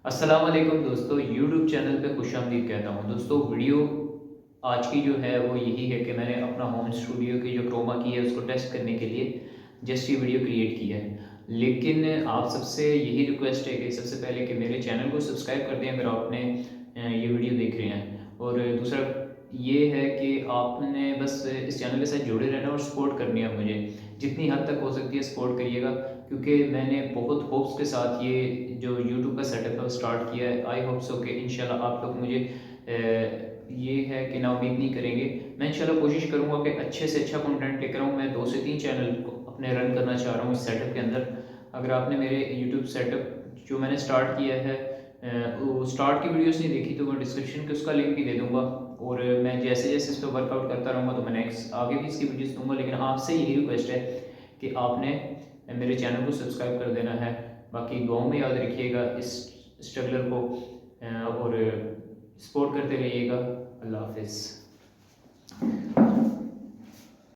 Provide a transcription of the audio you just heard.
अस्सलाम वालेकुम दोस्तों, यूट्यूब चैनल पे खुशामदीद कहता हूँ। दोस्तों, वीडियो आज की जो है वो यही है कि मैंने अपना होम स्टूडियो की जो क्रोमा की है उसको टेस्ट करने के लिए जस्ट ये वीडियो क्रिएट की है। लेकिन आप सबसे यही रिक्वेस्ट है कि सबसे पहले कि मेरे चैनल को सब्सक्राइब कर दें अगर आपने ये वीडियो देख रहे हैं। और दूसरा ये है कि आपने बस इस चैनल के साथ जुड़े रहना और सपोर्ट करनी है मुझे। जितनी हद तक हो सकती है सपोर्ट करिएगा, क्योंकि मैंने बहुत होप्स के साथ ये जो यूट्यूब का सेटअप है वो स्टार्ट किया है। आई होप सो कि इंशाल्लाह आप लोग मुझे ये है कि नाउमीद नहीं करेंगे। मैं इंशाल्लाह कोशिश करूँगा कि अच्छे से अच्छा कंटेंट लेकर आऊँ। मैं 2 से 3 चैनल को अपने रन करना चाह रहा हूँ इस सेटअप के अंदर। अगर आपने मेरे यूट्यूब सेटअप जो मैंने स्टार्ट किया है वो स्टार्ट की वीडियोस नहीं देखी तो मैं डिस्क्रिप्शन में उसका लिंक भी दे दूँगा। और मैं जैसे-जैसे इस पे वर्कआउट करता रहूँगा तो मैं नेक्स्ट आगे भी इसकी वीडियोस दूँगा। लेकिन आपसे यही रिक्वेस्ट है कि आपने मेरे चैनल को सब्सक्राइब कर देना है। बाकी दुआओं में याद रखिएगा इस स्ट्रगलर को और सपोर्ट करते रहिएगा। अल्लाह हाफ़िज़।